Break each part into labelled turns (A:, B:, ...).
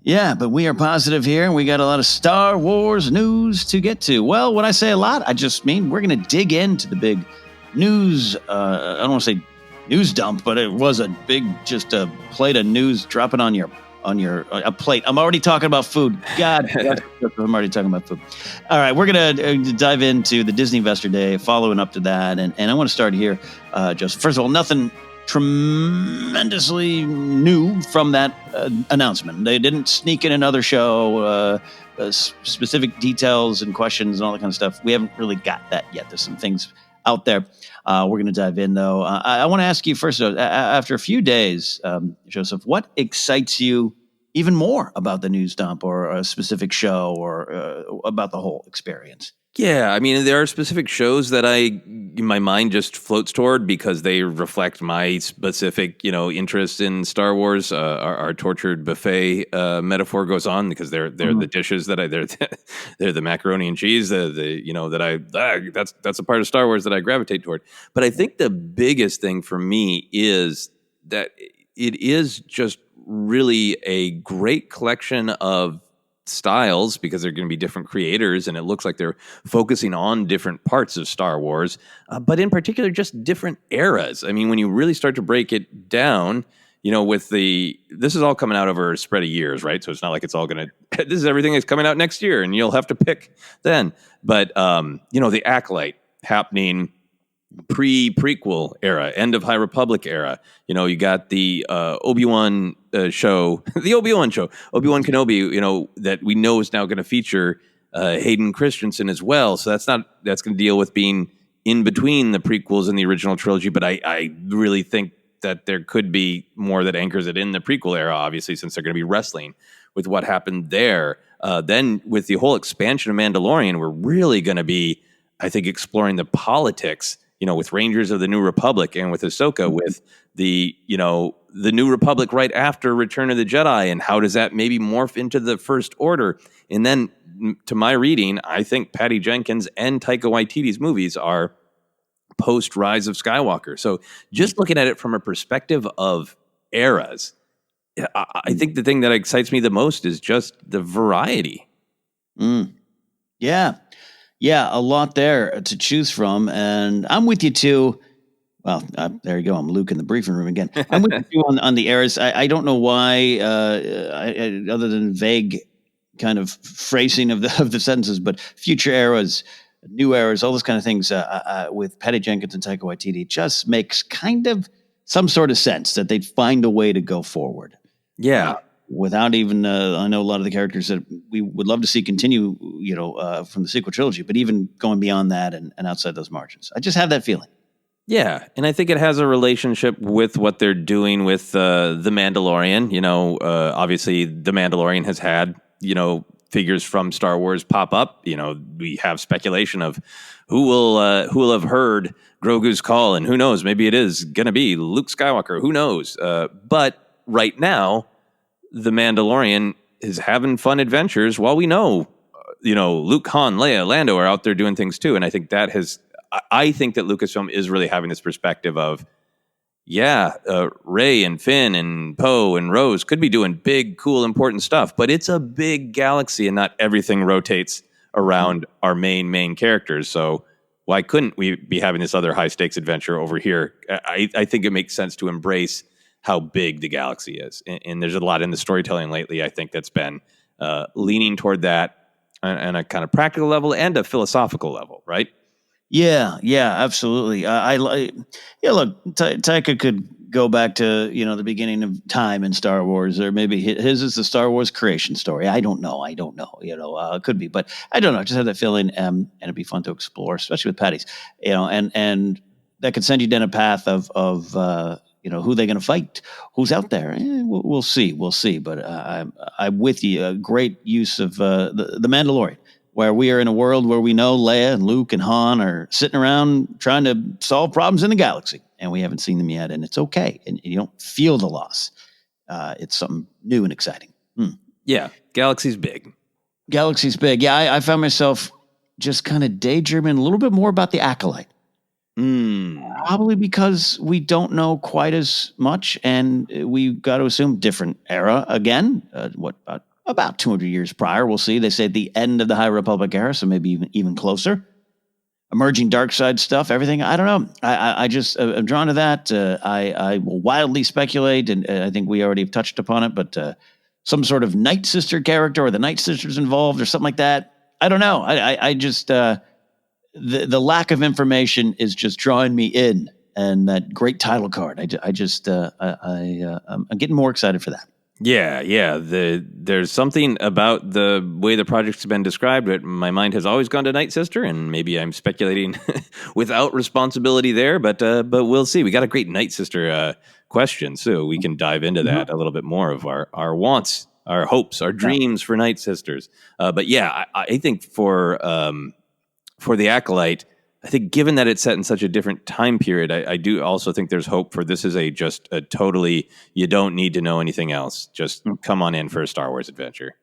A: Yeah, but we are positive here, and we got a lot of Star Wars news to get to. Well, when I say a lot, I just mean we're going to dig into the big news. I don't want to say news dump, but it was a big, just a plate of news dropping on your a plate. I'm already talking about food. God, I'm already talking about food. All right, we're going to dive into the Disney Investor Day, following up to that, and I want to start here, Joseph. First of all, nothing tremendously new from that announcement. They didn't sneak in another show, specific details and questions and all that kind of stuff. We haven't really got that yet. There's some things out there. We're going to dive in, though. I want to ask you first, after a few days, Joseph, what excites you even more about the news dump or a specific show or about the whole experience?
B: Yeah, I mean, there are specific shows that my mind just floats toward because they reflect my specific, interest in Star Wars. Our tortured buffet metaphor goes on because they're the dishes that they're the macaroni and cheese that's a part of Star Wars that I gravitate toward. But I think the biggest thing for me is that it is just really a great collection of styles because they're going to be different creators, and it looks like they're focusing on different parts of Star Wars, but in particular just different eras. I mean, when you really start to break it down, this is all coming out over a spread of years, right? So it's not like it's all going to this is everything that's coming out next year and you'll have to pick then. But the Acolyte happening pre-prequel era, end of High Republic era. You got the Obi-Wan show, Obi-Wan Kenobi, that we know is now going to feature Hayden Christensen as well. So that's going to deal with being in between the prequels and the original trilogy. But I really think that there could be more that anchors it in the prequel era, obviously, since they're going to be wrestling with what happened there. Then with the whole expansion of Mandalorian, we're really going to be, I think, exploring the politics, with Rangers of the New Republic and with Ahsoka, with the New Republic right after Return of the Jedi, and how does that maybe morph into the First Order? And then, to my reading, I think Patty Jenkins and Taika Waititi's movies are post Rise of Skywalker. So just looking at it from a perspective of eras, I think the thing that excites me the most is just the variety.
A: Yeah. Yeah, a lot there to choose from. And I'm with you, too. Well, there you go. I'm Luke in the briefing room again. I'm with you on the eras. I don't know why, other than vague kind of phrasing of the sentences, but future eras, new eras, all those kind of things with Patty Jenkins and Taika Waititi just makes kind of some sort of sense that they'd find a way to go forward.
B: Yeah.
A: Without even, I know a lot of the characters that we would love to see continue, from the sequel trilogy, but even going beyond that and outside those margins. I just have that feeling.
B: Yeah, and I think it has a relationship with what they're doing with The Mandalorian. Obviously, The Mandalorian has had, figures from Star Wars pop up. We have speculation of who will have heard Grogu's call, and who knows, maybe it is going to be Luke Skywalker. Who knows? But right now, The Mandalorian is having fun adventures while we know, Luke, Han, Leia, Lando are out there doing things too. And I think that Lucasfilm is really having this perspective of, Rey and Finn and Poe and Rose could be doing big, cool, important stuff, but it's a big galaxy and not everything rotates around our main characters. So why couldn't we be having this other high stakes adventure over here? I think it makes sense to embrace how big the galaxy is. And there's a lot in the storytelling lately, I think, that's been leaning toward that on a kind of practical level and a philosophical level, right?
A: Yeah, absolutely. Look, Taika could go back to, the beginning of time in Star Wars, or maybe his is the Star Wars creation story. I don't know. It could be, but I don't know. I just have that feeling, and it'd be fun to explore, especially with Patty's, and that could send you down a path of who they're going to fight, who's out there. We'll see. But I'm with you. A great use of the Mandalorian, where we are in a world where we know Leia and Luke and Han are sitting around trying to solve problems in the galaxy, and we haven't seen them yet, and it's okay, and you don't feel the loss. It's something new and exciting.
B: Yeah, galaxy's big.
A: Yeah, I found myself just kind of daydreaming a little bit more about the Acolyte. Probably because we don't know quite as much, and we got to assume different era again. About about 200 years prior. We'll see. They say at the end of the High Republic era, so maybe even closer. Emerging dark side stuff, everything. I don't know. I just I'm drawn to that. I will wildly speculate, and I think we already have touched upon it, but some sort of Night Sister character or the Night Sisters involved or something like that. I don't know. I just the lack of information is just drawing me in, and that great title card. I'm getting more excited for that.
B: Yeah. There's something about the way the project's been described, but my mind has always gone to Night Sister, and maybe I'm speculating without responsibility there. But we'll see. We got a great Night Sister question, so we can dive into that a little bit more of our wants, our hopes, our dreams for Night Sisters. But yeah, I think for the Acolyte, I think given that it's set in such a different time period, I do also think there's hope for this is just a totally, you don't need to know anything else. Just come on in for a Star Wars adventure.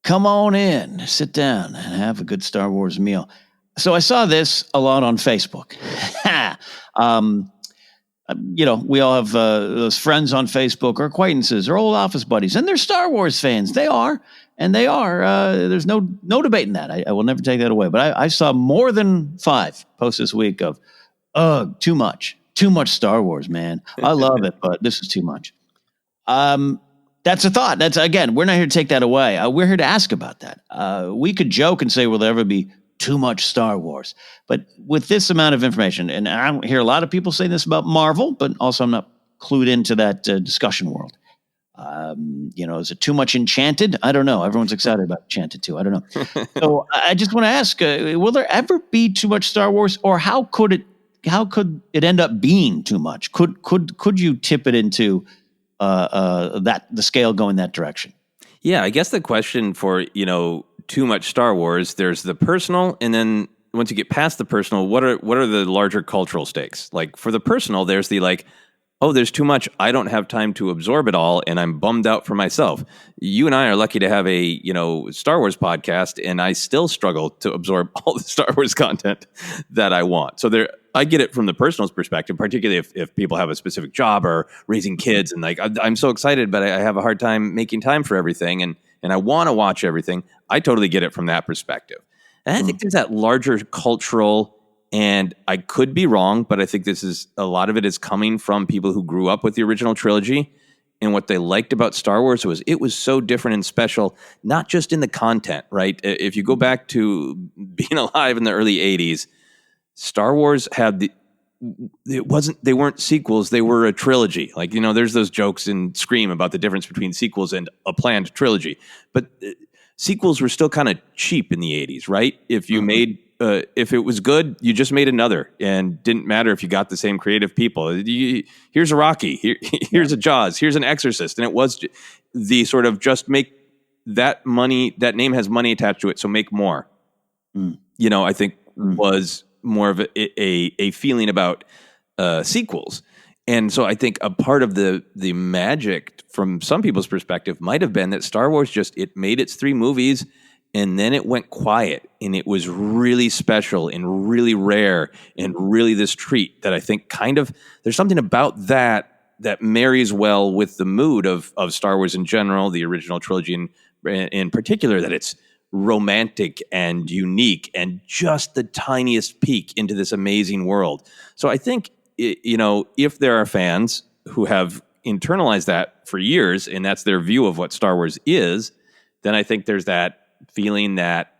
A: Come on in, sit down, and have a good Star Wars meal. So I saw this a lot on Facebook. We all have those friends on Facebook or acquaintances or old office buddies, and they're Star Wars fans. They are. And they are. There's no debating that. I will never take that away. But I saw more than 5 posts this week of, too much Star Wars, man. I love it, but this is too much. That's a thought. That's, again, we're not here to take that away. We're here to ask about that. We could joke and say, will there ever be too much Star Wars? But with this amount of information, and I hear a lot of people say this about Marvel, but also I'm not clued into that discussion world. Is it too much Enchanted? I don't know. Everyone's excited about Enchanted too. I don't know. So I just want to ask: will there ever be too much Star Wars, or how could it end up being too much? Could you tip it into the scale going that direction?
B: Yeah, I guess the question for too much Star Wars, there's the personal, and then once you get past the personal, what are the larger cultural stakes? Like for the personal, there's the oh, there's too much. I don't have time to absorb it all, and I'm bummed out for myself. You and I are lucky to have a Star Wars podcast, and I still struggle to absorb all the Star Wars content that I want. So I get it from the personal perspective, particularly if people have a specific job or raising kids, and I'm so excited, but I have a hard time making time for everything, and I want to watch everything. I totally get it from that perspective. And I think there's that larger cultural. And I could be wrong, but I think a lot of it is coming from people who grew up with the original trilogy. And what they liked about Star Wars was it was so different and special, not just in the content, right? If you go back to being alive in the early 80s, Star Wars they weren't sequels, they were a trilogy. There's those jokes in Scream about the difference between sequels and a planned trilogy. But sequels were still kind of cheap in the 80s, right? If you made if it was good, you just made another, and didn't matter if you got the same creative people. Here's a Rocky, here's a Jaws, here's an Exorcist, and it was the sort of just make that money. That name has money attached to it, so make more. I think was more of a feeling about sequels, and so I think a part of the magic from some people's perspective might have been that Star Wars it made its 3 movies. And then it went quiet, and it was really special and really rare and really this treat that I think there's something about that marries well with the mood of Star Wars in general, the original trilogy in particular, that it's romantic and unique and just the tiniest peek into this amazing world. So I think, if there are fans who have internalized that for years, and that's their view of what Star Wars is, then I think there's that feeling that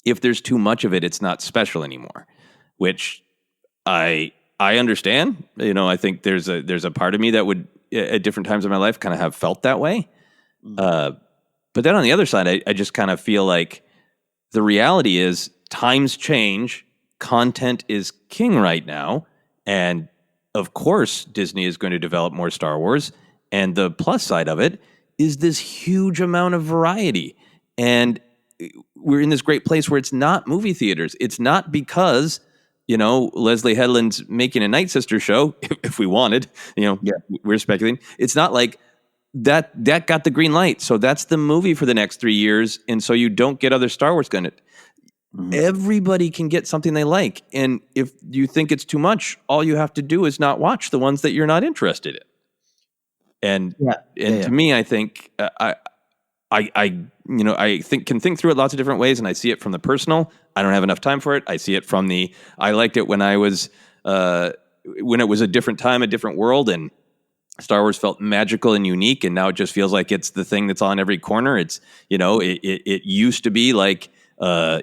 B: if there's too much of it, it's not special anymore, which I understand. I think there's a part of me that would at different times in my life kind of have felt that way. But then on the other side, I just kind of feel like the reality is times change. Content is king right now. And of course, Disney is going to develop more Star Wars. And the plus side of it is this huge amount of variety. And we're in this great place where it's not movie theaters. It's not because, Leslie Headland's making a Night Sister show, if we wanted, we're speculating. It's not like that got the green light. So that's the movie for the next 3 years. And so you don't get other Star Wars going. Everybody can get something they like. And if you think it's too much, all you have to do is not watch the ones that you're not interested in. And to me, I think I can think through it lots of different ways, and I see it from the personal. I don't have enough time for it. I see it from the, I liked it when it was a different time, a different world, and Star Wars felt magical and unique, and now it just feels like it's the thing that's on every corner. It's, it used to be like, a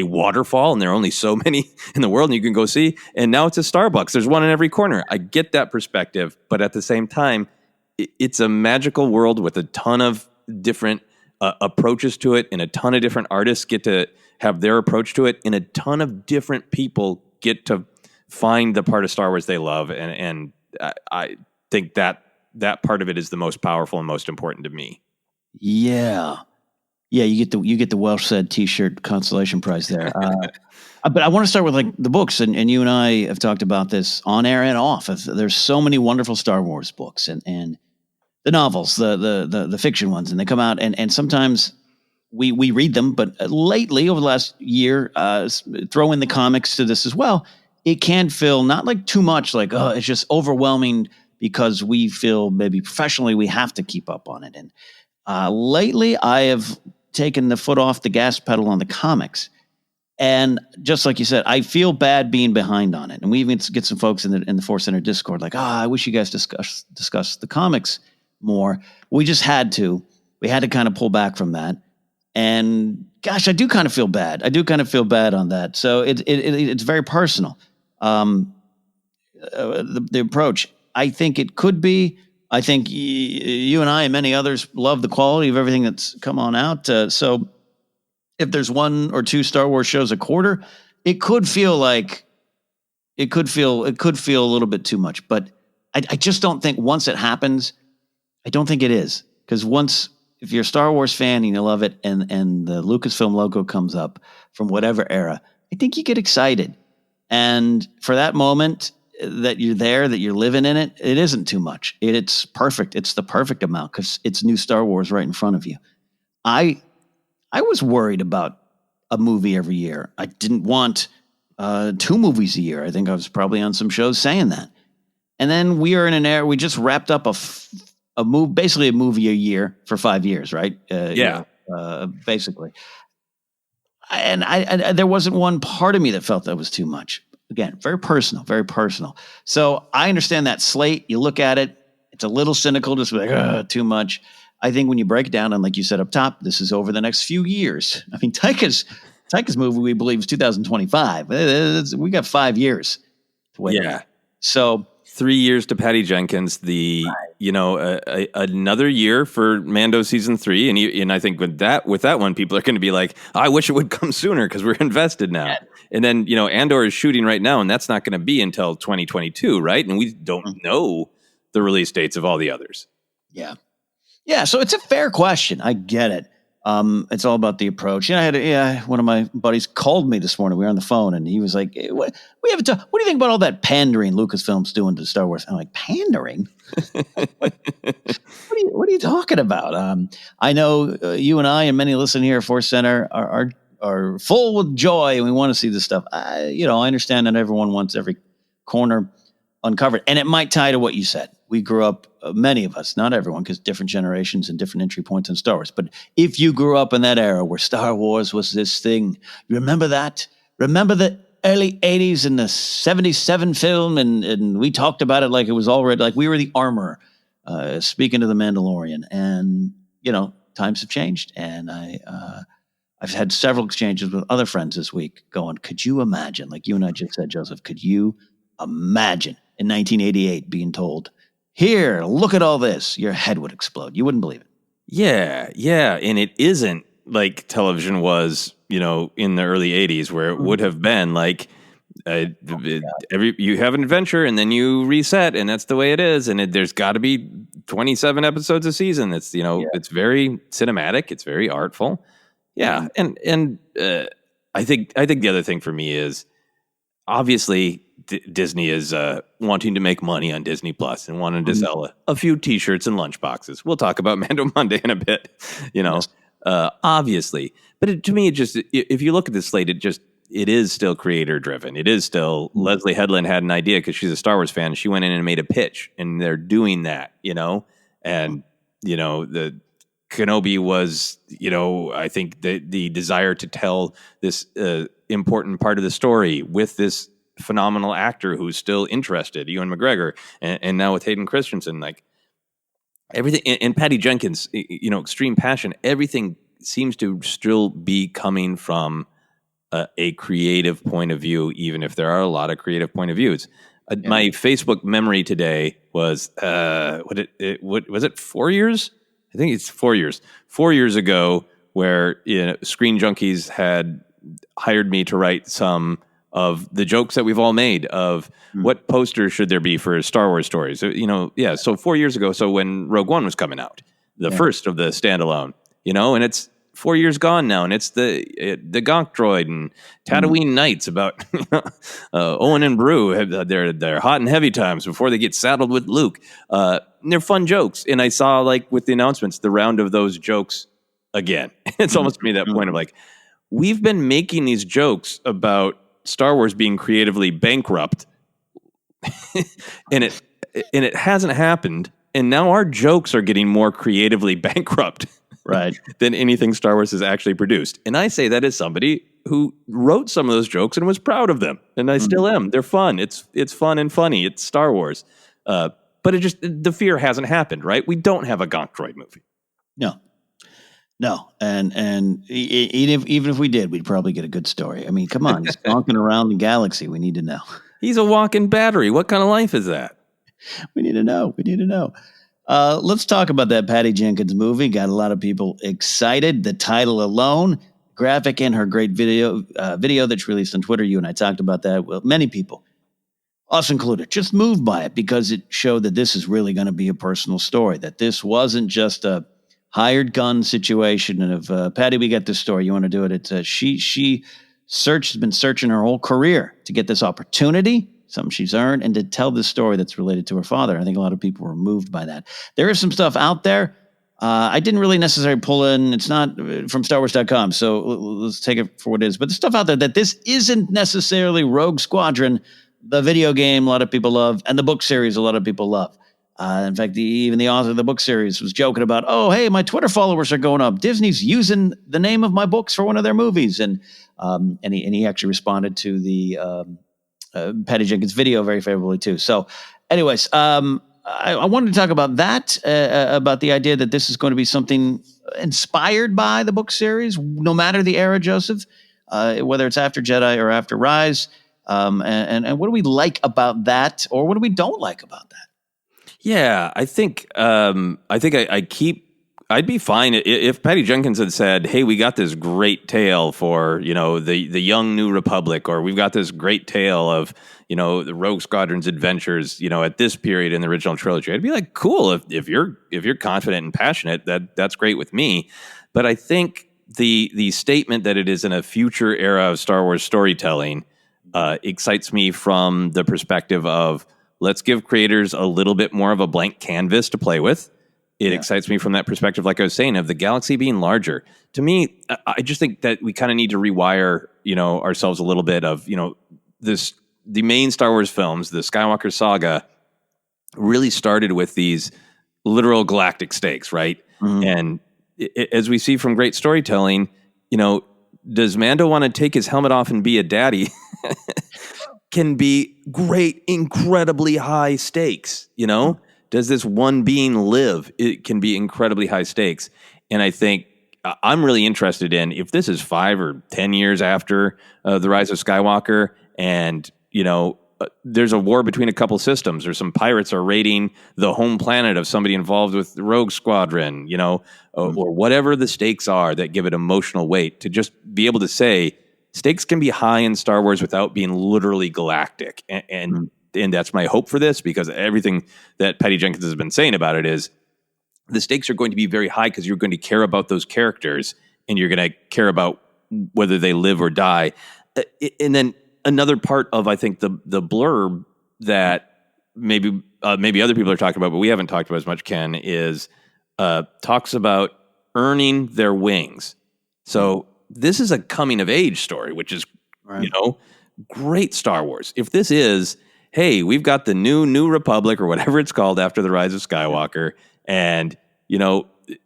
B: waterfall, and there are only so many in the world and you can go see. And now it's a Starbucks. There's one in every corner. I get that perspective, but at the same time, it's a magical world with a ton of different approaches to it, and a ton of different artists get to have their approach to it, and a ton of different people get to find the part of Star Wars they love. And I think that part of it is the most powerful and most important to me.
A: Yeah. Yeah, you get the well said T-shirt consolation prize there. But I want to start with like the books, and you and I have talked about this on air and off. There's so many wonderful Star Wars books and the novels, the fiction ones, and they come out, and sometimes we read them. But lately, over the last year, throw in the comics to this as well. It can feel not like too much, like it's just overwhelming because we feel maybe professionally we have to keep up on it. And lately, I have taken the foot off the gas pedal on the comics. And just like you said, I feel bad being behind on it. And we even get some folks in the ForceCenter Discord like, I wish you guys discuss the comics more. We just had to. We had to kind of pull back from that. And gosh, I do kind of feel bad. I do kind of feel bad on that. So it's very personal. The approach. I think it could be. I think you and I and many others love the quality of everything that's come on out. So if there's one or two Star Wars shows a quarter, it could feel a little bit too much. But I just don't think once it happens, I don't think it is. Because if you're a Star Wars fan and you love it, and the Lucasfilm logo comes up from whatever era, I think you get excited. And for that moment that you're there, that you're living in it, it isn't too much. It's perfect. It's the perfect amount because it's new Star Wars right in front of you. I was worried about a movie every year. I didn't want 2 movies a year. I think I was probably on some shows saying that. And then we are in an era, we just wrapped up basically a movie a year for 5 years, right? Basically. And I there wasn't one part of me that felt that was too much. Again, very personal, very personal. So I understand that slate. You look at it, it's a little cynical, just like, too much. I think when you break it down, and like you said up top, this is over the next few years. I mean, Taika's movie, we believe, is 2025. We got 5 years to wait.
B: Yeah.
A: So
B: 3 years to Patty Jenkins, another year for Mando season 3. And I think with that one, people are going to be like, I wish it would come sooner because we're invested now. Yeah. And then, Andor is shooting right now, and that's not going to be until 2022, right? And we don't know the release dates of all the others.
A: Yeah. Yeah. So it's a fair question. I get it. It's all about the approach. I had one of my buddies called me this morning. We were on the phone, and he was like, "What do you think about all that pandering Lucasfilm's doing to Star Wars?" I'm like, "Pandering? What are you talking about?" I know you and I and many listening here at ForceCenter are full with joy, and we want to see this stuff. I understand that everyone wants every corner uncovered, and it might tie to what you said. We grew up, many of us, not everyone, because different generations and different entry points in Star Wars. But if you grew up in that era where Star Wars was this thing, remember that? Remember the early 80s and the 77 film? And we talked about it like it was already, like we were the armor, speaking of The Mandalorian. And, times have changed. And I've had several exchanges with other friends this week going, could you imagine, like you and I just said, Joseph, could you imagine in 1988 being told, here, look at all this? Your head would explode. You wouldn't believe it.
B: Yeah. And it isn't like television was, in the early 80s where it would have been like you have an adventure and then you reset and that's the way it is. And there's got to be 27 episodes a season. It's, It's very cinematic. It's very artful. Yeah. And I think the other thing for me is obviously Disney is wanting to make money on Disney Plus and wanting to sell a few T-shirts and lunchboxes. We'll talk about Mando Monday in a bit, yes. Obviously. But to me, if you look at this slate, it is still creator driven. It is still Leslie Headland had an idea because she's a Star Wars fan. She went in and made a pitch, and they're doing that, and the Kenobi was, I think the desire to tell this important part of the story with this phenomenal actor who's still interested, Ewan McGregor, and now with Hayden Christensen, like everything, and Patty Jenkins, extreme passion, everything seems to still be coming from a creative point of view, even if there are a lot of creative point of views. My Facebook memory today was, what was it, 4 years? I think it's 4 years. 4 years ago, where Screen Junkies had hired me to write some of the jokes that we've all made of what posters should there be for Star Wars stories. So 4 years ago, so when Rogue One was coming out, the first of the standalone, and it's 4 years gone now, and it's the Gonk Droid and Tatooine Nights about Owen and Brew have their hot and heavy times before they get saddled with Luke. And they're fun jokes, and I saw, like, with the announcements, the round of those jokes again. It's almost to me that point of like, we've been making these jokes about Star Wars being creatively bankrupt, and it hasn't happened, and now our jokes are getting more creatively bankrupt. Right. Than anything Star Wars has actually produced. And I say that as somebody who wrote some of those jokes and was proud of them. And I still am. They're fun. It's fun and funny. It's Star Wars. But the fear hasn't happened, right? We don't have a Gonk Droid movie.
A: No. And even if we did, we'd probably get a good story. I mean, come on. He's gonking around the galaxy. We need to know.
B: He's a walking battery. What kind of life is that?
A: We need to know. Let's talk about that Patty Jenkins movie. Got a lot of people excited. The title alone, graphic, and her great video that she released on Twitter. You and I talked about that. Well, many people, us included, just moved by it because it showed that this is really going to be a personal story, that this wasn't just a hired gun situation. And if Patty, we get this story, you want to do it? It's she has been searching her whole career to get this opportunity, something she's earned, and to tell this story that's related to her father. I think a lot of people were moved by that. There is some stuff out there. I didn't really necessarily pull in. It's not from StarWars.com, so let's take it for what it is. But the stuff out there that this isn't necessarily Rogue Squadron, the video game a lot of people love, and the book series a lot of people love. In fact, even the author of the book series was joking about, oh, hey, my Twitter followers are going up. Disney's using the name of my books for one of their movies. And he actually responded to the Patty Jenkins video very favorably too. So anyways, I wanted to talk about that, about the idea that this is going to be something inspired by the book series, no matter the era, Joseph, whether it's after Jedi or after Rise. And what do we like about that, or what do we don't like about that?
B: Yeah, I think I'd be fine if Patty Jenkins had said, hey, we got this great tale for, the young New Republic, or we've got this great tale of, the Rogue Squadron's adventures, at this period in the original trilogy. I'd be like, cool, if you're confident and passionate, that's great with me. But I think the statement that it is in a future era of Star Wars storytelling excites me from the perspective of, let's give creators a little bit more of a blank canvas to play with. It excites me from that perspective, like I was saying, of the galaxy being larger. To me, I just think that we kind of need to rewire, ourselves a little bit of, the main Star Wars films, the Skywalker saga, really started with these literal galactic stakes, right? Mm-hmm. And as we see from great storytelling, does Mando want to take his helmet off and be a daddy? Can be great, incredibly high stakes, Does this one being live? It can be incredibly high stakes. And I think I'm really interested in, if this is 5 or 10 years after the Rise of Skywalker, and, there's a war between a couple systems, or some pirates are raiding the home planet of somebody involved with the Rogue Squadron, or whatever the stakes are that give it emotional weight, to just be able to say, stakes can be high in Star Wars without being literally galactic. And that's my hope for this, because everything that Patty Jenkins has been saying about it is the stakes are going to be very high, because you're going to care about those characters, and you're going to care about whether they live or die. And then another part of, I think, the blurb that maybe other people are talking about, but we haven't talked about as much, Ken, is talks about earning their wings. So this is a coming of age story, which is, right, great Star Wars. If this is, hey, we've got the new Republic, or whatever it's called after the Rise of Skywalker, and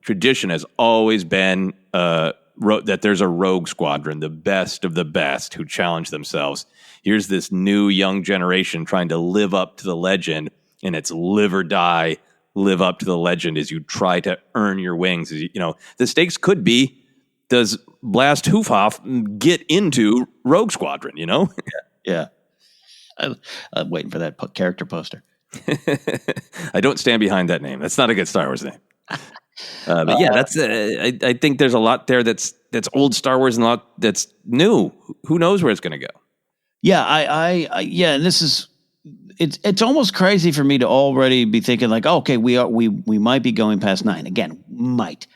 B: tradition has always been that there's a rogue squadron, the best of the best, who challenge themselves. Here's this new young generation trying to live up to the legend, and it's live or die. Live up to the legend as you try to earn your wings. The stakes could be, does Blast Hoofhoff get into Rogue Squadron?
A: Yeah. I'm waiting for that character poster.
B: I don't stand behind that name. That's not a good Star Wars name. But yeah, that's. I think there's a lot there that's old Star Wars and a lot that's new. Who knows where it's going to go?
A: Yeah, I yeah. And this is it's almost crazy for me to already be thinking like, okay, we might be going past 9 again. Might.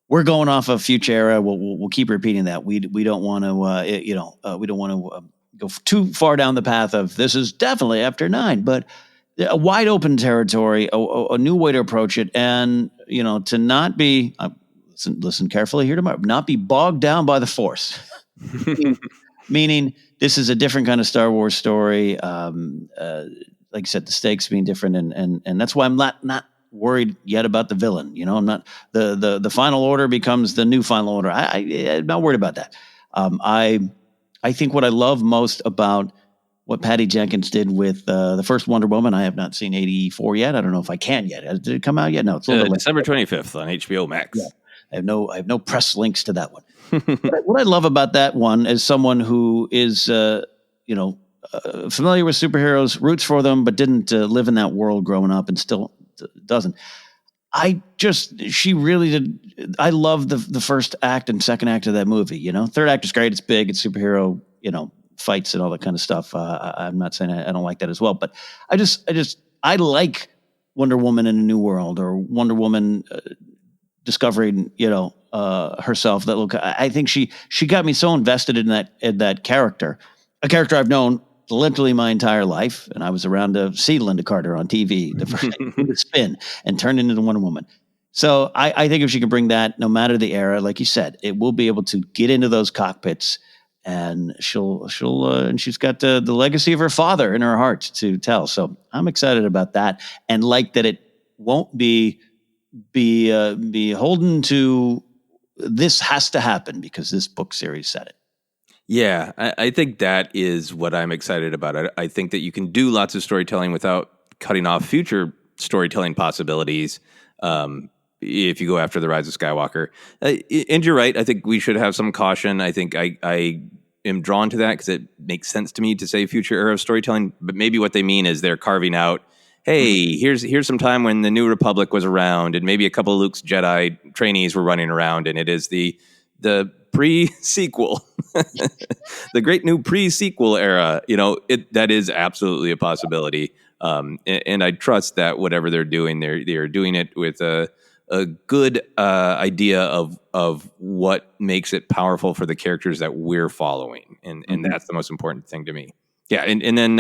A: We're going off of future era. We'll keep repeating that. We don't want to we don't want to go too far down the path of this is definitely after 9, but a wide open territory, a new way to approach it, and to not be listen carefully here tomorrow, not be bogged down by the Force, meaning this is a different kind of Star Wars story. Like I said, the stakes being different, and that's why I'm not worried yet about the villain. I'm not the Final Order becomes the new Final Order. I'm not worried about that. I think what I love most about what Patty Jenkins did with the first Wonder Woman. I have not seen 84 yet. I don't know if I can yet. Did it come out yet? No, it's a little
B: December 25th on HBO Max.
A: Yeah. I have no press links to that one. What I love about that one is someone who is familiar with superheroes, roots for them, but didn't live in that world growing up and still doesn't. She really did. I love the first act and second act of that movie. Third act is great. It's big. It's superhero. Fights and all that kind of stuff. I'm not saying I don't like that as well, but I like Wonder Woman in a New World or Wonder Woman discovering herself. I think she got me so invested in that character, a character I've known literally my entire life, and I was around to see Linda Carter on TV, the spin and turn into Wonder Woman. So I think if she can bring that, no matter the era, like you said, it will be able to get into those cockpits. And and she's got the legacy of her father in her heart to tell. So I'm excited about that, and like that it won't be beholden to this has to happen because this book series said it.
B: Yeah, I think that is what I'm excited about. I think that you can do lots of storytelling without cutting off future storytelling possibilities. If you go after the Rise of Skywalker. And you're right. I think we should have some caution. I think I am drawn to that because it makes sense to me to say future era of storytelling, but maybe what they mean is they're carving out, hey, here's some time when the New Republic was around and maybe a couple of Luke's Jedi trainees were running around, and it is the pre-sequel, the great new pre-sequel era. That is absolutely a possibility. And I trust that whatever they're doing, they are doing it with a good idea of what makes it powerful for the characters that we're following. And that's the most important thing to me. Yeah. And then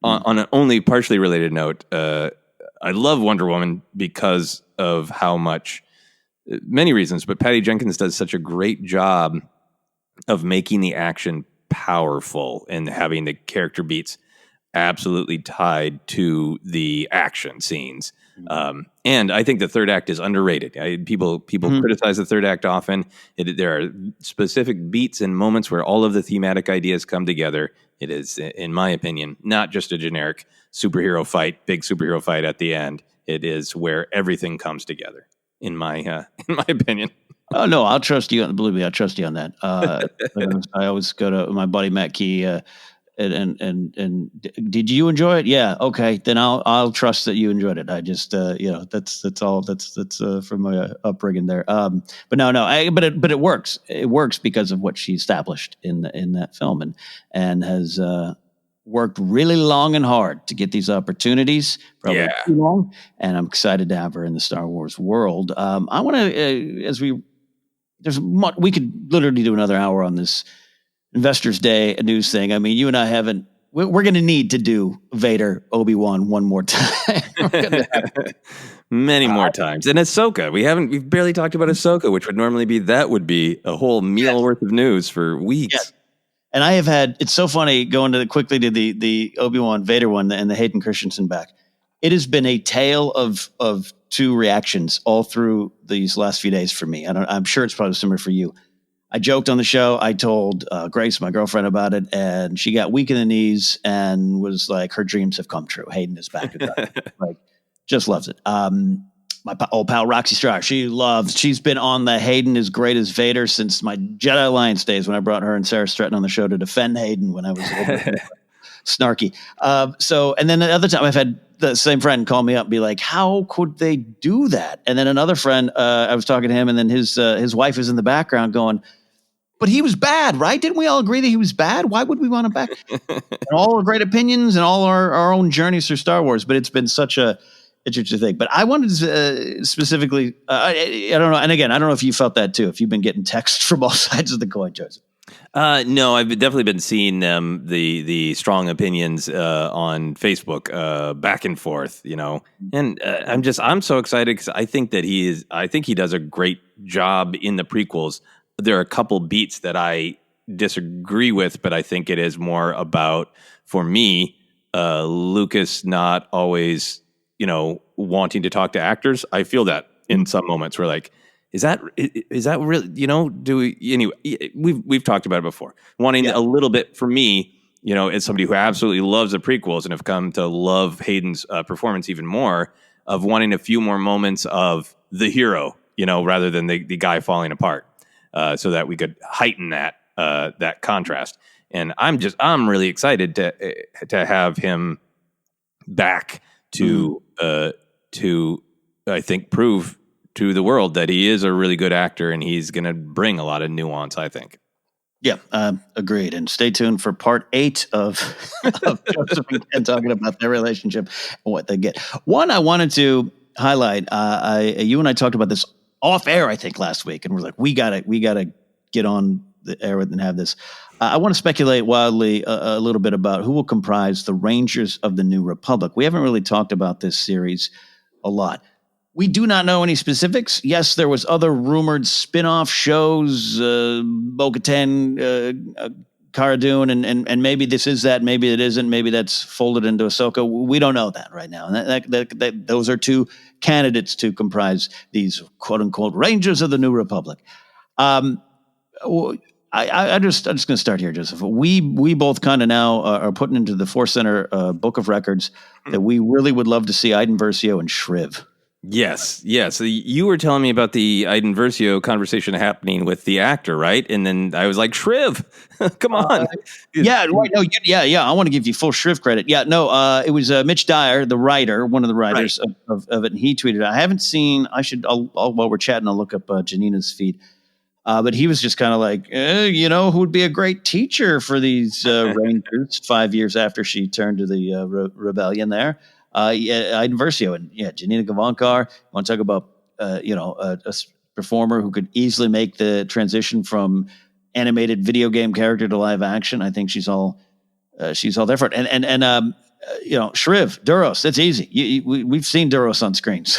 B: on an only partially related note, I love Wonder Woman because of how much, many reasons, but Patty Jenkins does such a great job of making the action powerful and having the character beats absolutely tied to the action scenes. And I think the third act is underrated. People criticize the third act often. There are specific beats and moments where all of the thematic ideas come together. It is, in my opinion, not just a generic big superhero fight at the end. It is where everything comes together, in my opinion.
A: Oh no, I'll trust you. Believe me, I trust you on that. I always go to my buddy Matt Key. And did you enjoy it? Yeah. Okay. Then I'll trust that you enjoyed it. I just, that's all that's from my upbringing there. But but it works. It works because of what she established in that film and has, worked really long and hard to get these opportunities, probably too long. And I'm excited to have her in the Star Wars world. I want to, we could literally do another hour on this Investors Day, a news thing. I mean, you and I haven't. We're going to need to do Vader, Obi-Wan one more time.
B: Many more times. And Ahsoka, we've barely talked about Ahsoka, which would be a whole meal worth of news for weeks.
A: Yes. And I have had. It's so funny going quickly to the Obi-Wan Vader one and the Hayden Christensen back. it has been a tale of two reactions all through these last few days for me. I'm sure it's probably similar for you. I joked on the show. I told Grace, my girlfriend, about it, and she got weak in the knees and was like, her dreams have come true. Hayden is back. Like, just loves it. My old pal Roxy Stryer, she's been on the Hayden is great as Vader since my Jedi Alliance days when I brought her and Sarah Stratton on the show to defend Hayden when I was a little bit snarky. And then the other time I've had the same friend call me up and be like, how could they do that? And then another friend, I was talking to him, and then his wife is in the background going, but he was bad, right? Didn't we all agree that he was bad? Why would we want him back? And all our great opinions and all our own journeys through Star Wars, but it's been such a interesting thing. But I wanted to specifically, I don't know. And again, I don't know if you felt that too, if you've been getting texts from all sides of the coin, Joseph.
B: No, I've definitely been seeing the strong opinions on Facebook back and forth, and I'm so excited because I think he does a great job in the prequels. There are a couple beats that I disagree with, but I think it is more about, for me, Lucas not always, wanting to talk to actors. I feel that in some moments where like, is that really, do we, anyway, we've talked about it before, wanting a little bit for me, as somebody who absolutely loves the prequels and have come to love Hayden's performance even more, of wanting a few more moments of the hero, rather than the guy falling apart. So that we could heighten that contrast, and I'm really excited to have him back to I think prove to the world that he is a really good actor, and he's going to bring a lot of nuance, I think.
A: Yeah, agreed. And stay tuned for part 8 of Joseph and Ken talking about their relationship and what they get. One I wanted to highlight. You and I talked about this off air, I think, last week, and we're like, we gotta get on the air and have this. I want to speculate wildly a little bit about who will comprise the Rangers of the New Republic. We haven't really talked about this series a lot. We do not know any specifics. Yes, there was other rumored spin-off shows, Bo-Katan, Cara Dune, and maybe this is that, maybe it isn't, maybe that's folded into Ahsoka. We don't know that right now. And that those are two candidates to comprise these quote-unquote Rangers of the New Republic. I'm just going to start here, Joseph. We both kind of now are putting into the ForceCenter book of records that we really would love to see Iden Versio and Shriv.
B: Yes. So you were telling me about the Iden Versio conversation happening with the actor, right? And then I was like, Shriv, come on.
A: Yeah, right. No, yeah. I want to give you full Shriv credit. Yeah, no, it was Mitch Dyer, the writer, one of the writers of it, and he tweeted. I haven't seen. While we're chatting, I'll look up Janina's feed. But he was just kind of like, who would be a great teacher for these Rangers 5 years after she turned to the rebellion there. Iden Versio and Janina Gavankar. Want to talk about a performer who could easily make the transition from animated video game character to live action. I think she's all there for it. And Shriv, Duros, that's easy. We've seen Duros on screens,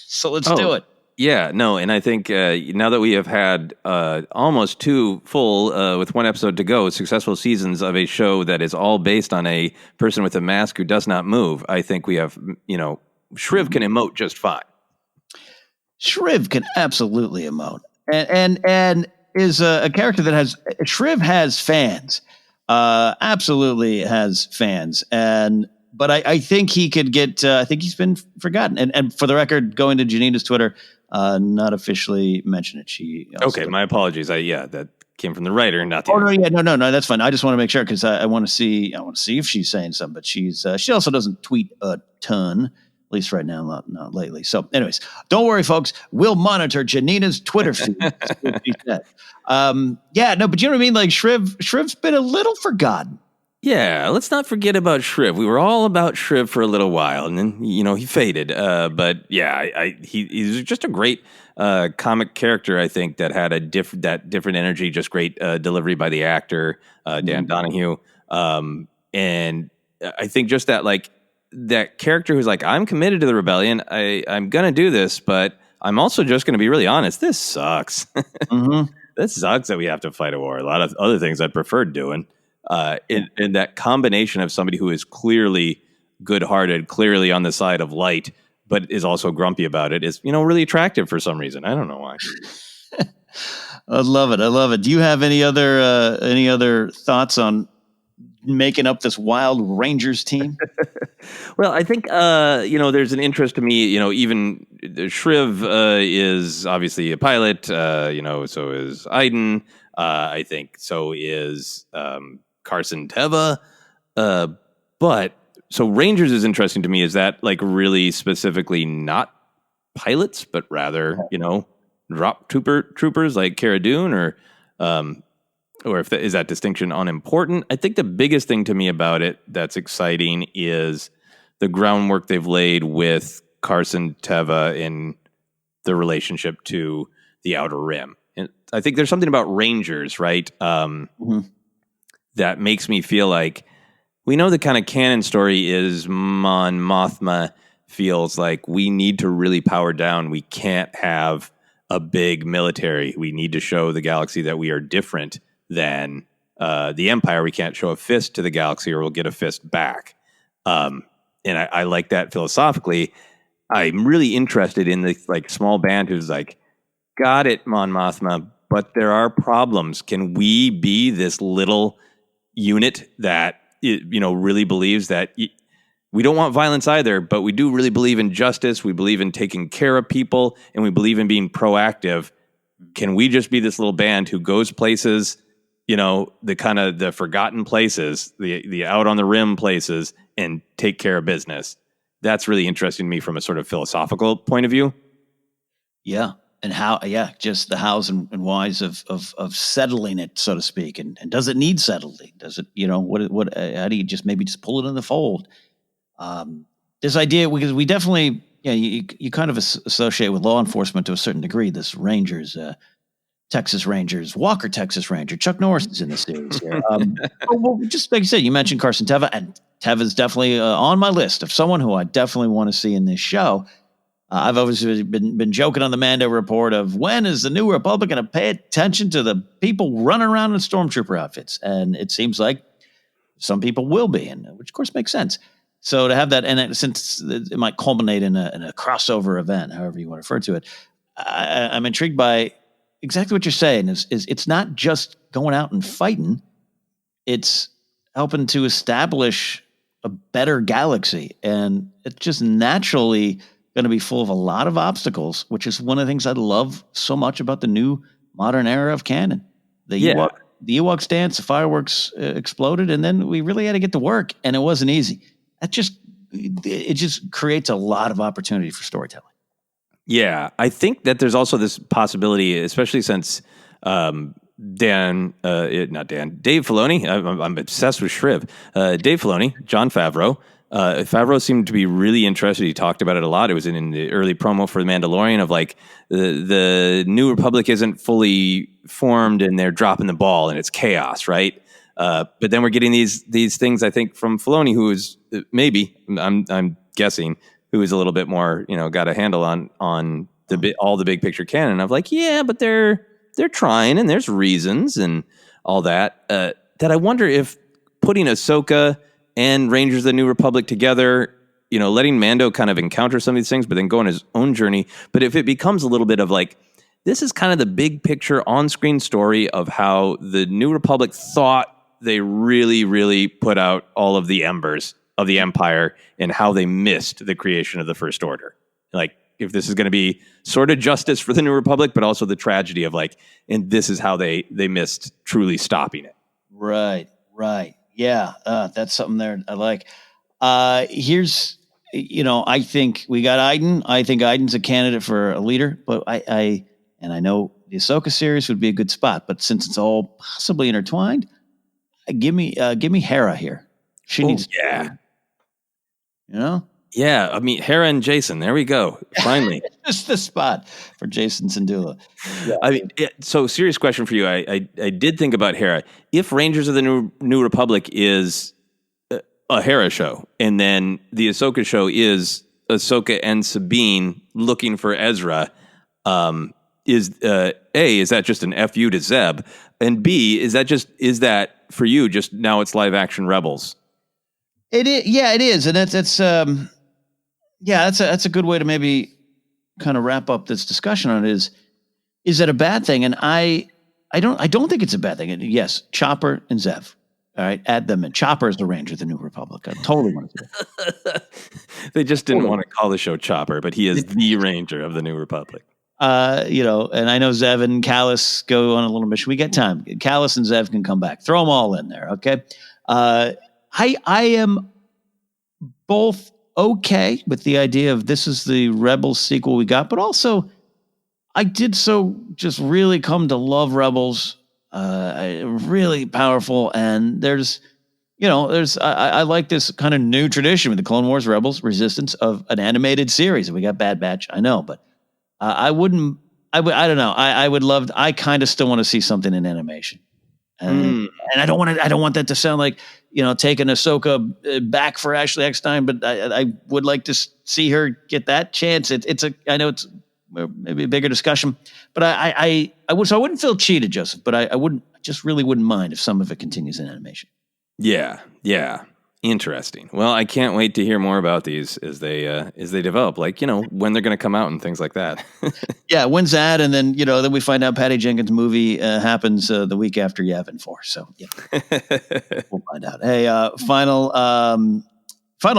A: so let's do it.
B: Yeah, no, and I think now that we have had almost 2 full, with 1 episode to go, successful seasons of a show that is all based on a person with a mask who does not move, I think we have, Shriv can emote just fine.
A: Shriv can absolutely emote, and is a character that Shriv has fans, absolutely has fans, but I think he could get. I think he's been forgotten. And for the record, going to Janina's Twitter, not officially mentioned it. She
B: okay. My apologies. That came from the writer, not the.
A: Oh no, that's fine. I just want to make sure because I want to see. I want to see if she's saying something. But she also doesn't tweet a ton, at least right now, not lately. So, anyways, don't worry, folks. We'll monitor Janina's Twitter feed. But you know what I mean. Like Shriv's been a little forgotten.
B: Yeah, let's not forget about Shriv. We were all about Shriv for a little while, and then he faded. But yeah, he's just a great comic character. I think that had that different energy, just great delivery by the actor Dan Donahue, and I think just that character who's like, I'm committed to the rebellion. I'm gonna do this, but I'm also just gonna be really honest. This sucks. This sucks that we have to fight a war. A lot of other things I'd prefer doing. In that combination of somebody who is clearly good-hearted, clearly on the side of light, but is also grumpy about it, is, really attractive for some reason. I don't know why.
A: I love it. I love it. Do you have any other thoughts on making up this wild Rangers team?
B: Well, I think there's an interest to me. Even Shriv is obviously a pilot. So is Aiden. I think so is Carson Teva. But so Rangers is interesting to me. Is that like really specifically not pilots, but rather drop troopers like Cara Dune, or is that distinction unimportant? I think the biggest thing to me about it that's exciting is the groundwork they've laid with Carson Teva in the relationship to the Outer Rim. And I think there's something about Rangers, right? That makes me feel like we know the kind of canon story is Mon Mothma feels like we need to really power down. We can't have a big military. We need to show the galaxy that we are different than the Empire. We can't show a fist to the galaxy or we'll get a fist back. And I like that philosophically. I'm really interested in the small band who's like, got it, Mon Mothma, but there are problems. Can we be this little unit that really believes that we don't want violence either, but we do really believe in justice. We believe in taking care of people, and we believe in being proactive. Can we just be this little band who goes places, the kind of the forgotten places, the out on the rim places, and take care of business? That's really interesting to me from a sort of philosophical point of view.
A: Yeah. And just the hows and whys of settling it, so to speak. And does it need settling? Does it, how do you just pull it in the fold? This idea, because we definitely, you kind of associate with law enforcement to a certain degree, this Rangers, Texas Rangers, Walker, Texas Ranger, Chuck Norris is in the series here. Well, just like you said, you mentioned Carson Teva, and Teva's definitely on my list of someone who I definitely want to see in this show. I've always been joking on the Mando Report of when is the New Republic going to pay attention to the people running around in stormtrooper outfits? And it seems like some people will be, and which of course makes sense. So to have that, and since it might culminate in a crossover event, however you want to refer to it, I'm intrigued by exactly what you're saying. Is it's not just going out and fighting; it's helping to establish a better galaxy, and it's just naturally going to be full of a lot of obstacles, which is one of the things I love so much about the new modern era of canon. The Ewoks dance, the fireworks exploded, and then we really had to get to work, and it wasn't easy. It just creates a lot of opportunity for storytelling.
B: Yeah, I think that there's also this possibility, especially since Dave Filoni. I'm obsessed with Shriv. Dave Filoni, Jon Favreau. Favreau seemed to be really interested. He talked about it a lot. It was in the early promo for The Mandalorian of like the New Republic isn't fully formed and they're dropping the ball and it's chaos, right? But then we're getting these things, I think, from Filoni, who is maybe I'm guessing who is a little bit more, got a handle on all the big picture canon. Of like, yeah, but they're trying and there's reasons and all that. That I wonder if putting Ahsoka and Rangers of the New Republic together, letting Mando kind of encounter some of these things, but then go on his own journey. But if it becomes a little bit of like, this is kind of the big picture on-screen story of how the New Republic thought they really, really put out all of the embers of the Empire and how they missed the creation of the First Order. Like, if this is going to be sort of justice for the New Republic, but also the tragedy of like, and this is how they missed truly stopping it.
A: Right. Yeah, that's something there I like. Here's, I think we got Aiden. I think Aiden's a candidate for a leader, but I know the Ahsoka series would be a good spot, but since it's all possibly intertwined, give me Hera here. She needs.
B: Yeah.
A: Yeah,
B: I mean, Hera and Jason. There we go. Finally,
A: it's the spot for Jason Syndulla.
B: Yeah. I mean, so serious question for you. I did think about Hera. If Rangers of the New Republic is a Hera show, and then the Ahsoka show is Ahsoka and Sabine looking for Ezra, is that just an FU to Zeb, and B, is that for you just now it's live action Rebels?
A: It is, yeah, it is, and that's a good way to maybe kind of wrap up this discussion on it. Is that a bad thing? And I don't think it's a bad thing. And yes, Chopper and Zev. All right, add them in. Chopper is the Ranger of the New Republic. I totally want to see that.
B: They just didn't want to call the show Chopper, but he is the Ranger of the New Republic.
A: And I know Zev and Callus go on a little mission. We get time. Callus and Zev can come back. Throw them all in there, okay? I am both okay with the idea of this is the Rebels sequel we got, but also I did so just really come to love Rebels. Really powerful, and I like this kind of new tradition with the Clone Wars, Rebels, Resistance of an animated series. We got Bad Batch, I know, but I don't know. I kind of still want to see something in animation. And I don't want that to sound like, taking Ahsoka back for Ashley Eckstein, but I would like to see her get that chance. I know it's maybe a bigger discussion, but I wouldn't feel cheated, Joseph, but I really wouldn't mind if some of it continues in animation.
B: Yeah. Interesting. Well, I can't wait to hear more about these as they develop, like, when they're going to come out and things like that.
A: Yeah, when's that? And then, then we find out Patty Jenkins' movie happens the week after Yavin 4. So, yeah, we'll find out. Hey, final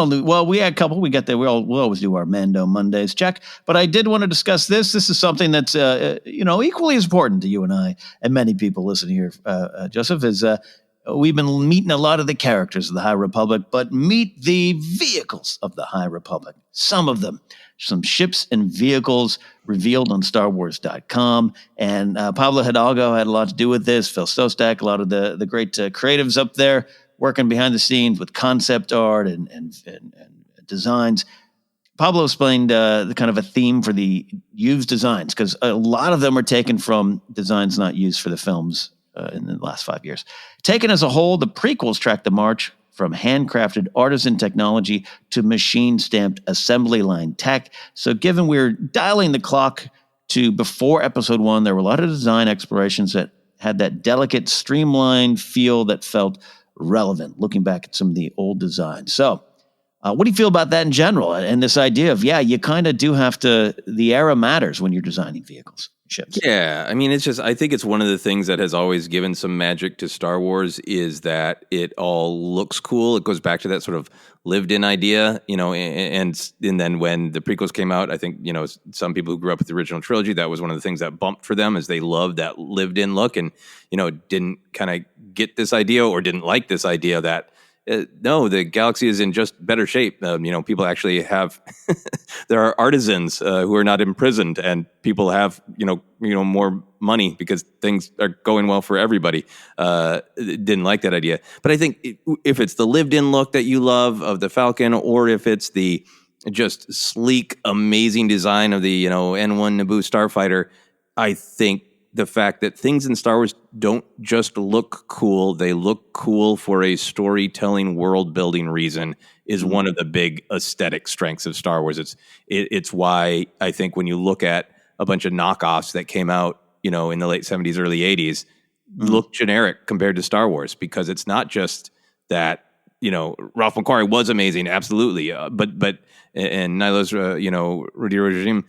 A: news. Well, we had a couple. We got there. We'll always do our Mando Mondays check. But I did want to discuss this. This is something that's, equally as important to you and I and many people listening here, Joseph, is we've been meeting a lot of the characters of the High Republic, but meet the vehicles of the High Republic. Some of them, some ships and vehicles revealed on StarWars.com. And Pablo Hidalgo had a lot to do with this. Phil Stostak, a lot of the great creatives up there working behind the scenes with concept art and designs. Pablo explained the kind of a theme for the used designs, because a lot of them are taken from designs not used for the films in the last 5 years. Taken as a whole, the prequels track the march from handcrafted artisan technology to machine-stamped assembly line tech. So given we're dialing the clock to before Episode 1, there were a lot of design explorations that had that delicate, streamlined feel that felt relevant, looking back at some of the old designs. So what do you feel about that in general? And this idea of, you kind of do have to, the era matters when you're designing vehicles. Ships.
B: Yeah, I mean, I think it's one of the things that has always given some magic to Star Wars is that it all looks cool. It goes back to that sort of lived-in idea, and then when the prequels came out, I think, some people who grew up with the original trilogy, that was one of the things that bumped for them, is they loved that lived-in look, and, didn't kind of get this idea or didn't like this idea that no, the galaxy is in just better shape. People actually have, there are artisans who are not imprisoned, and people have, more money because things are going well for everybody. Didn't like that idea. But I think if it's the lived-in look that you love of the Falcon, or if it's the just sleek, amazing design of the, N1 Naboo starfighter, I think the fact that things in Star Wars don't just look cool, they look cool for a storytelling, world-building reason is one of the big aesthetic strengths of Star Wars. It's why I think when you look at a bunch of knockoffs that came out, in the late 70s, early 80s, look generic compared to Star Wars, because it's not just that, Ralph McQuarrie was amazing, absolutely, but Nilo's, Rudy Regime,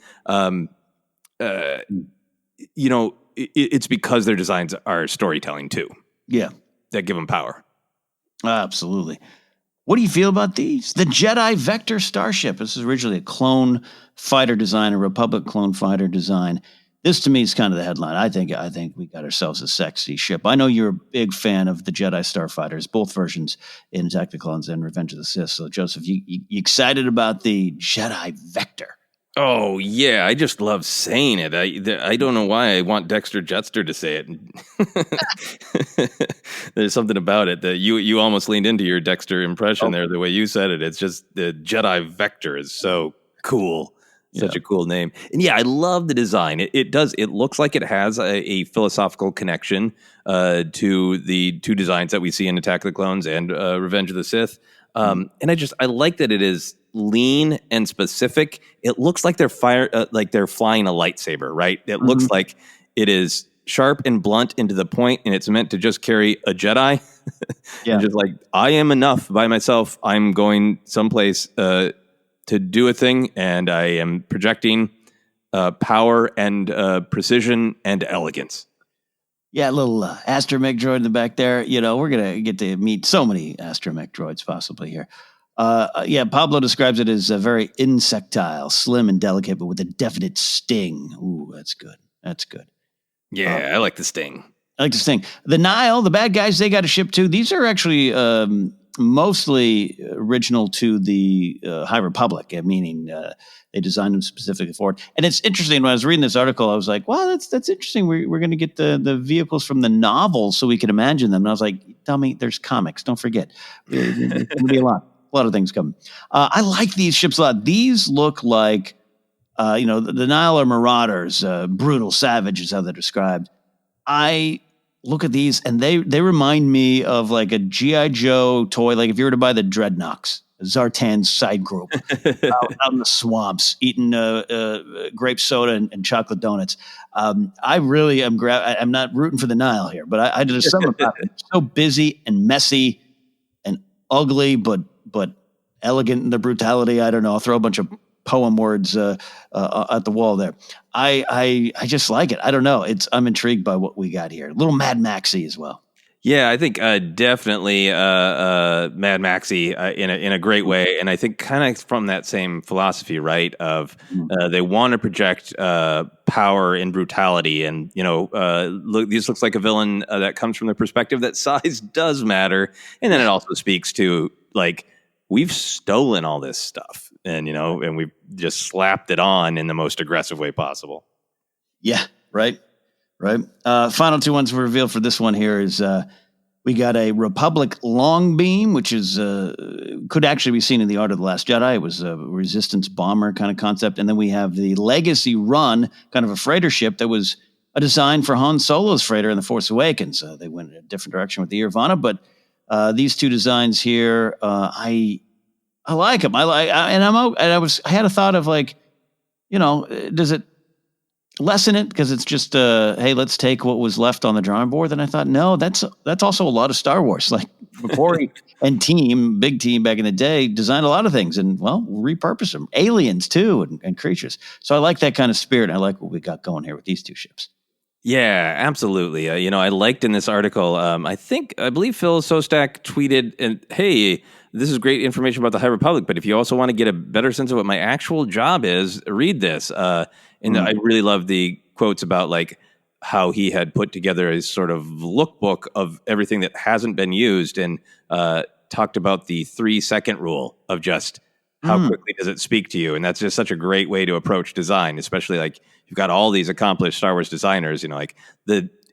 B: it's because their designs are storytelling too.
A: Yeah.
B: That give them power.
A: Absolutely. What do you feel about these? The Jedi Vector Starship. This is originally a clone fighter design, a Republic clone fighter design. This to me is kind of the headline. I think we got ourselves a sexy ship. I know you're a big fan of the Jedi Starfighters, both versions in Attack of the Clones and Revenge of the Sith. So Joseph, you excited about the Jedi Vector?
B: Oh, yeah. I just love saying it. I don't know why I want Dexter Jetster to say it. There's something about it that you almost leaned into your Dexter impression there, the way you said it. It's just the Jedi Vector is so cool. Such a cool name. And I love the design. It looks like it has a philosophical connection to the two designs that we see in Attack of the Clones and Revenge of the Sith. And I like that it is lean and specific. It looks like they're flying a lightsaber, right? It looks like it is sharp and blunt and to the point, and it's meant to just carry a Jedi.
A: Yeah.
B: And just like, I am enough by myself. I'm going someplace to do a thing, and I am projecting power and precision and elegance.
A: Yeah, a little astromech droid in the back there. We're going to get to meet so many astromech droids possibly here. Pablo describes it as very insectile, slim and delicate, but with a definite sting. Ooh, that's good. That's good.
B: Yeah, I like the sting.
A: I like this thing. The Nile, the bad guys, they got a ship too. These are actually mostly original to the High Republic, meaning they designed them specifically for it. And it's interesting, when I was reading this article, I was like, wow, that's interesting. We're going to get the vehicles from the novels so we can imagine them. And I was like, tell me, there's comics. Don't forget. There's going to be a lot of things coming. I like these ships a lot. These look like, the Nile are marauders, brutal, savage is how they're described. I look at these and they remind me of like a G.I. Joe toy. Like if you were to buy the Dreadnoks, Zartan's side group out in the swamps, eating grape soda and chocolate donuts. I really am. I'm not rooting for the Nile here, but I just something about it. It's so busy and messy and ugly, but elegant in the brutality. I don't know. I'll throw a bunch of poem words at the wall there. I just like it. I don't know. I'm intrigued by what we got here. A little Mad Maxy as well.
B: Yeah, I think definitely Mad Maxy in a great way, and I think kind of from that same philosophy, right? Of they want to project power and brutality, and this looks like a villain that comes from the perspective that size does matter, and then it also speaks to like we've stolen all this stuff, and and we've just slapped it on in the most aggressive way possible.
A: Yeah, right. Final two ones we revealed for this one here is we got a Republic long beam, which is could actually be seen in the Art of the Last Jedi. It was a resistance bomber kind of concept. And then we have the Legacy Run, kind of a freighter ship that was a design for Han Solo's freighter in The Force Awakens. They went in a different direction with the Irvana, but these two designs here, I like them. I had a thought of like, does it lessen it because it's just hey, let's take what was left on the drawing board? Then I thought, no, that's also a lot of Star Wars. Like Corey and big team back in the day designed a lot of things and repurpose them, aliens too, and creatures. So I like that kind of spirit. I like what we got going here with these two ships.
B: Yeah, absolutely. I liked in this article, I believe Phil Sostak tweeted, and hey, this is great information about the High Republic, but if you also want to get a better sense of what my actual job is, read this. I really love the quotes about like how he had put together a sort of lookbook of everything that hasn't been used, and talked about the 3-second rule of just how quickly does it speak to you. And that's just such a great way to approach design, especially like you've got all these accomplished Star Wars designers,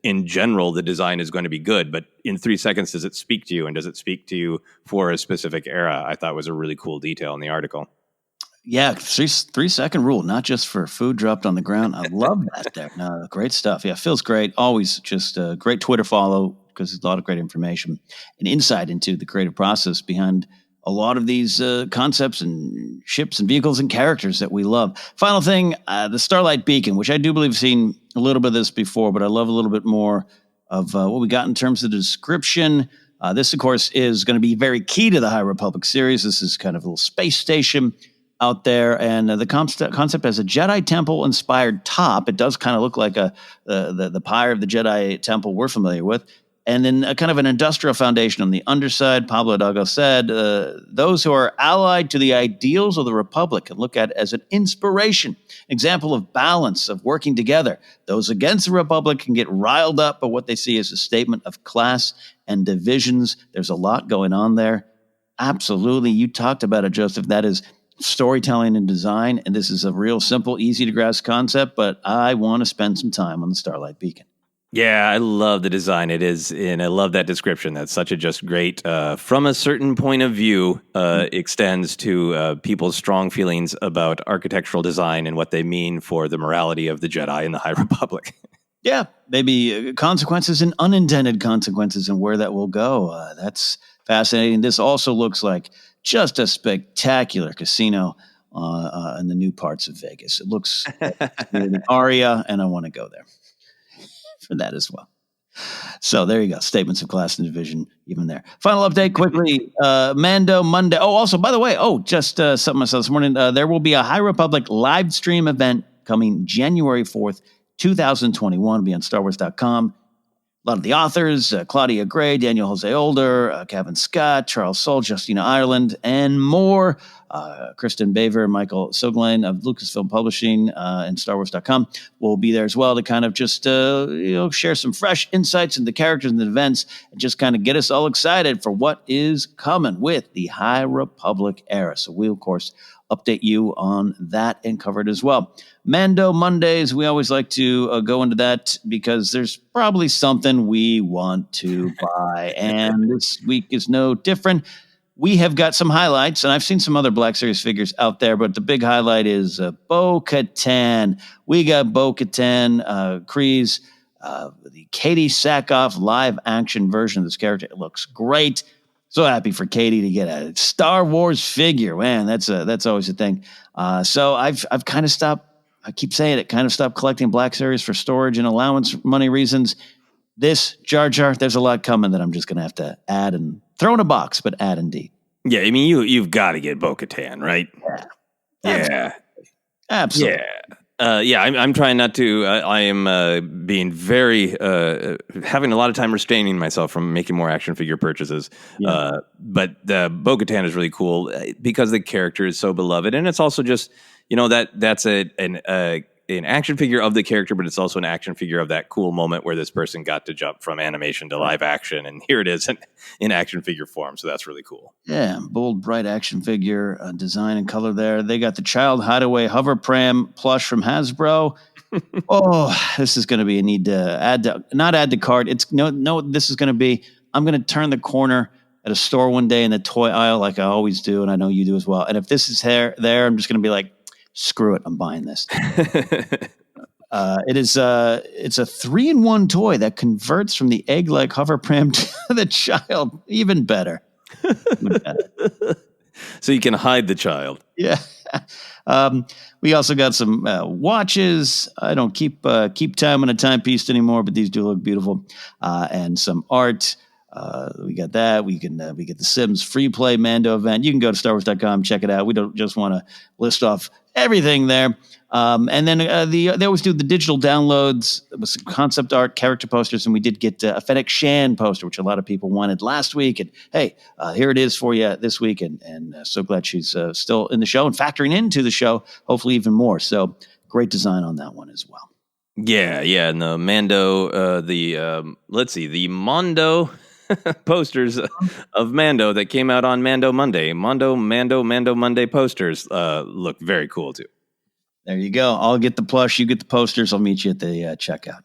B: in general, the design is going to be good, but in 3 seconds, does it speak to you? And does it speak to you for a specific era? I thought was a really cool detail in the article.
A: Yeah, 3-second rule, not just for food dropped on the ground. I love that there. No, great stuff. Yeah, feels great. Always just a great Twitter follow because there's a lot of great information and insight into the creative process behind a lot of these concepts and ships and vehicles and characters that we love. Final thing, the Starlight Beacon, which I do believe I've seen a little bit of this before, but I love a little bit more of what we got in terms of the description. This, of course, is going to be very key to the High Republic series. This is kind of a little space station out there, and the concept has a Jedi Temple-inspired top. It does kind of look like the pyre of the Jedi Temple we're familiar with. And then a kind of an industrial foundation on the underside. Pablo Hidalgo said, those who are allied to the ideals of the Republic can look at it as an inspiration, example of balance, of working together. Those against the Republic can get riled up by what they see as a statement of class and divisions. There's a lot going on there. Absolutely. You talked about it, Joseph. That is storytelling and design. And this is a real simple, easy to grasp concept, but I want to spend some time on the Starlight Beacon.
B: Yeah, I love the design. It is, and I love that description. That's such a just great, from a certain point of view, extends to people's strong feelings about architectural design and what they mean for the morality of the Jedi in the High Republic.
A: Yeah, maybe consequences and unintended consequences and where that will go. That's fascinating. This also looks like just a spectacular casino in the new parts of Vegas. It looks like the Aria, and I want to go there. for that as well. So there you go. Statements of class and division, even there. Final update quickly. Mando Monday. Oh, also, by the way, just something I saw this morning. There will be a High Republic live stream event coming January 4th, 2021. It'll be on StarWars.com. A lot of the authors, Claudia Gray, Daniel Jose Older, Kevin Scott, Charles Soule, Justina Ireland, and more. Kristen Baver, Michael Soglein of Lucasfilm Publishing and StarWars.com will be there as well to kind of just share some fresh insights into the characters and the events and just kind of get us all excited for what is coming with the High Republic era. So we, of course, update you on that and cover it as well. Mando Mondays, we always like to go into that because there's probably something we want to buy. And this week is no different. We have got some highlights, and I've seen some other Black Series figures out there, but the big highlight is Bo-Katan. We got Bo-Katan, Kryze, the Katie Sackhoff live-action version of this character. It looks great. So happy for Katie to get a Star Wars figure. Man, that's always a thing. So I've kind of stopped. I keep saying it. Kind of stopped collecting Black Series for storage and allowance money reasons. This Jar Jar, there's a lot coming that I'm just going to have to add and throw in a box, but add indeed.
B: Yeah, I mean you've got to get Bo-Katan, right?
A: Yeah, absolutely.
B: Yeah. I'm trying not to. I am being very having a lot of time restraining myself from making more action figure purchases. Yeah. But Bo-Katan is really cool because the character is so beloved, and it's also just that's an action figure of the character, but it's also an action figure of that cool moment where this person got to jump from animation to live action, and here it is in action figure form. So that's really cool.
A: Yeah, bold, bright action figure design and color there. They got the Child Hideaway Hover Pram plush from Hasbro. This is going to be a need to not add to cart. It's no. This is going to be. I'm going to turn the corner at a store one day in the toy aisle like I always do, and I know you do as well. And if this is there, I'm just going to be like, screw it, I'm buying this. It's a 3-in-1 toy that converts from the egg-like hover pram to the child. Even better.
B: So you can hide the child.
A: Yeah. We also got some watches. I don't keep time on a timepiece anymore, but these do look beautiful. And some art. We got that. We get the Sims free play Mando event. You can go to StarWars.com, check it out. We don't just want to list off everything there. And then they always do the digital downloads with some concept art, character posters, and we did get a Fennec Shan poster, which a lot of people wanted last week. And hey, here it is for you this week. And so glad she's still in the show and factoring into the show, hopefully even more. So great design on that one as well.
B: Yeah. And the Mando, the Mondo posters of Mando that came out on Mando Monday. Mando Monday posters look very cool too.
A: There you go. I'll get the plush. You get the posters. I'll meet you at the checkout.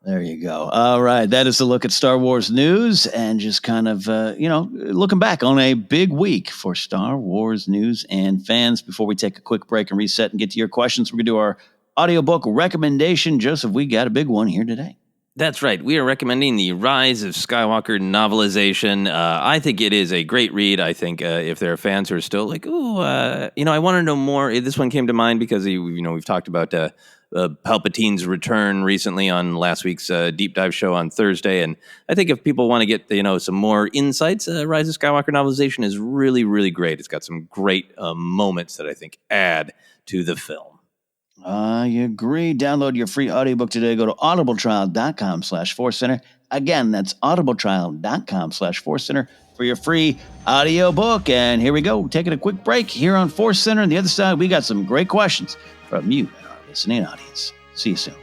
A: There you go. All right. That is a look at Star Wars news and just kind of, looking back on a big week for Star Wars news and fans. Before we take a quick break and reset and get to your questions, we're going to do our audiobook recommendation. Joseph, we got a big one here today.
B: That's right. We are recommending the Rise of Skywalker novelization. I think it is a great read. I think if there are fans who are still like, I want to know more. This one came to mind because, we've talked about Palpatine's return recently on last week's deep dive show on Thursday. And I think if people want to get, some more insights, Rise of Skywalker novelization is really, really great. It's got some great moments that I think add to the film.
A: I agree. Download your free audiobook today. Go to audibletrial.com/ForceCenter. Again, that's audibletrial.com/ForceCenter for your free audiobook. And here we go. Taking a quick break here on Force Center. On the other side, we got some great questions from you and our listening audience. See you soon.